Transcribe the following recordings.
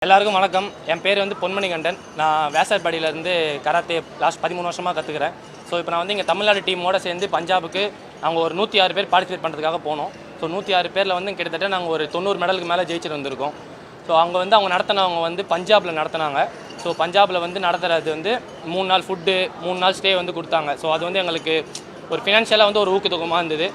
எல்லாருக்கும் வணக்கம். என் பேர் வந்து பொன்மணிகண்டன். நான் வேசார்பாடியிலேருந்து கராத்தே லாஸ்ட் 13 வருஷமாக கற்றுக்கிறேன். ஸோ இப்போ நான் வந்து இங்கே தமிழ்நாடு டீமோடு சேர்ந்து பஞ்சாபுக்கு நாங்கள் ஒரு 106 பேர் பார்ட்டிசிபேட் பண்ணுறதுக்காக போனோம். ஸோ 106 பேரில் வந்து கிட்டத்தட்ட நாங்கள் ஒரு 90 மெடலுக்கு மேலே ஜெயிச்சுட்டு வந்திருக்கோம். ஸோ அங்கே வந்து அவங்க நடத்தினவங்க வந்து பஞ்சாபில் நடத்தினாங்க. ஸோ பஞ்சாபில் வந்து நடத்துறது வந்து 3 நாள் ஃபுட்டு 3 நாள் ஸ்டே வந்து கொடுத்தாங்க. ஸோ அது வந்து எங்களுக்கு ஒரு ஃபினான்ஷியலாக வந்து ஒரு ஊக்கத்தொகமாக இருந்தது.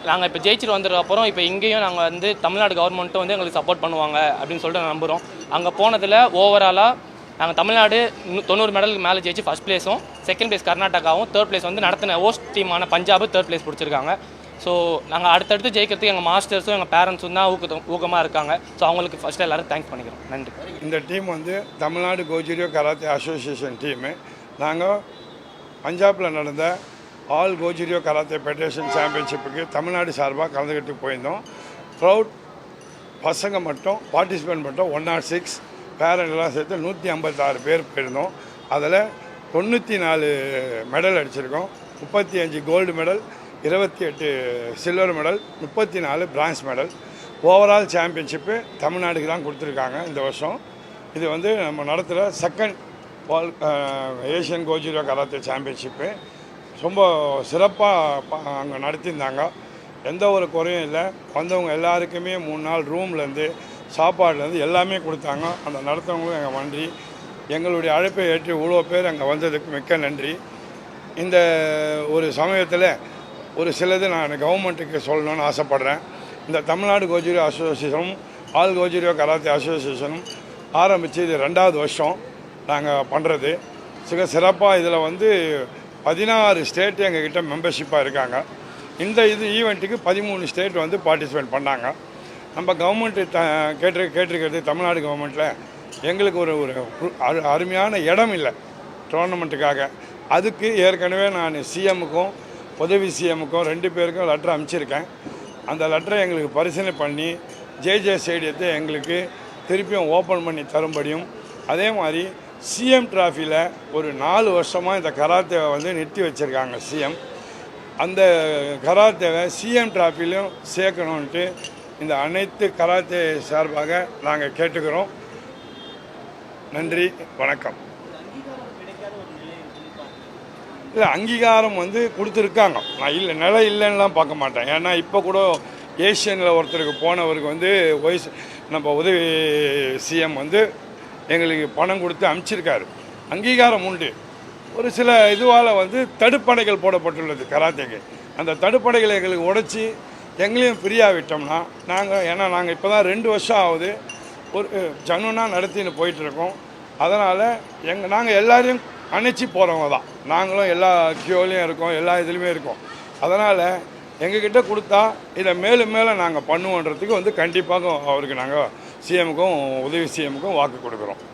நாங்கள் இப்போ ஜெயிச்சுட்டு வந்ததுக்கப்புறம் இப்போ இங்கேயும் நாங்கள் வந்து தமிழ்நாடு கவர்மெண்ட்டும் வந்து எங்களுக்கு சப்போர்ட் பண்ணுவாங்க அப்படின்னு சொல்லிட்டு நான் நம்புகிறோம். அங்கே போனதில் ஓவராலாக நாங்கள் தமிழ்நாடு 90 மெடலுக்கு மேலே ஜெயிச்சு ஃபஸ்ட் ப்ளேஸும், செகண்ட் ப்ளேஸ் கர்நாடகாவும், தேர்ட் ப்ளேஸ் வந்து நடத்தின ஹோஸ்ட் டீமான பஞ்சாபு தேர்ட் ப்ளேஸ் பிடிச்சிருக்காங்க. ஸோ நாங்கள் அடுத்தடுத்து ஜெயிக்கிறதுக்கு எங்கள் மாஸ்டர்ஸும் எங்கள் பேரண்ட்ஸும் தான் ஊக்கமாக இருக்காங்க. ஸோ அவங்களுக்கு ஃபஸ்ட்டு எல்லோரும் தேங்க்ஸ் பண்ணிக்கிறோம். நன்றி. இந்த டீம் வந்து தமிழ்நாடு கோஜிரியோ கராத்தே அசோசியேஷன் டீமு. நாங்கள் பஞ்சாபில் நடந்த ஆல் கோஜிரியோ கராத்தே ஃபெடரேஷன் சாம்பியன்ஷிப்புக்கு தமிழ்நாடு சார்பாக கலந்துக்கிட்டு போயிருந்தோம். க்ரௌட் பசங்க மட்டும் பார்ட்டிசிபேட் மட்டும் 106, பேரண்ட்லாம் சேர்த்து 156 பேர் போயிருந்தோம். அதில் 94 மெடல் அடிச்சிருக்கோம். 35 gold medal, 28 silver medal, 34 bronze medal. Overall championship தமிழ்நாடுக்கு தான் கொடுத்துருக்காங்க இந்த வருஷம். இது வந்து நம்ம நடத்துகிற second Asian Gojuryu karate championship. ரொம்ப சிறப்பாக அங்கே நடத்தியிருந்தாங்க. எந்த ஒரு குறையும் இல்லை. வந்தவங்க எல்லாருக்குமே 3 நாள் ரூம்லேருந்து சாப்பாடுலேருந்து எல்லாமே கொடுத்தாங்க. அந்த நடத்தவங்களும் எங்கள் நன்றி. எங்களுடைய அழைப்பை ஏற்றி இவ்வளோ பேர் அங்கே வந்ததுக்கு மிக்க நன்றி. இந்த ஒரு சமயத்தில் ஒரு சிலது நான் கவர்மெண்ட்டுக்கு சொல்லணும்னு ஆசைப்பட்றேன். இந்த தமிழ்நாடு கோஜிரியோ அசோசியேஷனும் ஆல் கோஜிரியோ கராத்தே அசோசியேஷனும் ஆரம்பித்து இது 2வது வருஷம் நாங்கள் பண்ணுறது. சிறப்பாக இதில் வந்து 16 ஸ்டேட்டு எங்ககிட்ட மெம்பர்ஷிப்பாக இருக்காங்க. இந்த ஈவெண்ட்டுக்கு 13 ஸ்டேட் வந்து பார்ட்டிசிபேட் பண்ணாங்க. நம்ம கவர்மெண்ட்டு கேட்டிருக்கிறது தமிழ்நாடு கவர்மெண்ட்டில் எங்களுக்கு ஒரு அருமையான இடம் இல்லை டோர்னமெண்ட்டுக்காக. அதுக்கு ஏற்கனவே நான் சிஎம்முக்கும் உதவி சிஎம்முக்கும் 2 பேருக்கும் லெட்டர் அனுப்பிச்சிருக்கேன். அந்த லெட்டரை எங்களுக்கு பரிசீலனை பண்ணி ஜே ஸ்டேடியத்தை எங்களுக்கு திருப்பியும் ஓப்பன் பண்ணி தரும்படியும், அதே மாதிரி சிஎம் டிராஃபியில் ஒரு 4 வருஷமாக இந்த கராத்தேவை வந்து நிறுத்தி வச்சுருக்காங்க சிஎம். அந்த கராத்தேவை சிஎம் டிராஃபிலையும் சேர்க்கணுன்ட்டு இந்த அனைத்து கராத்தே சார்பாக நாங்கள் கேட்டுக்கிறோம். நன்றி, வணக்கம். இல்லை, அங்கீகாரம் வந்து கொடுத்துருக்காங்க. நான் இல்லை நிலை இல்லைன்னுலாம் பார்க்க மாட்டேன். ஏன்னா இப்போ கூட ஏஷியனில் ஒருத்தருக்கு போனவருக்கு வந்து நம்ம உதவி சிஎம் வந்து எங்களுக்கு பணம் கொடுத்து அனுப்பிச்சிருக்காரு. அங்கீகாரம் உண்டு. ஒரு சில இதுவால் வந்து தடுப்பணைகள் போடப்பட்டுள்ளது கராத்தேக்கு. அந்த தடுப்பணைகளை எங்களுக்கு உடைச்சி எங்களையும் ஃப்ரீயாக விட்டோம்னா ஏன்னா நாங்கள் இப்போ தான் 2 வருஷம் ஆகுது ஒரு ஜனுனாக நடத்தின்னு போயிட்டுருக்கோம். அதனால் நாங்கள் எல்லோரையும் அணைச்சி போகிறவங்க தான். நாங்களும் எல்லா கியோலையும் இருக்கோம், எல்லா இதுலேயுமே இருக்கோம். அதனால் எங்ககிட்ட கொடுத்தா இதை மேலும் மேலே நாங்கள் பண்ணுவோன்றதுக்கு வந்து கண்டிப்பாக அவருக்கு நாங்கள் சிஎம்முக்கும் உதவி சிஎம்முக்கும் வாக்கு கொடுக்குறோம்.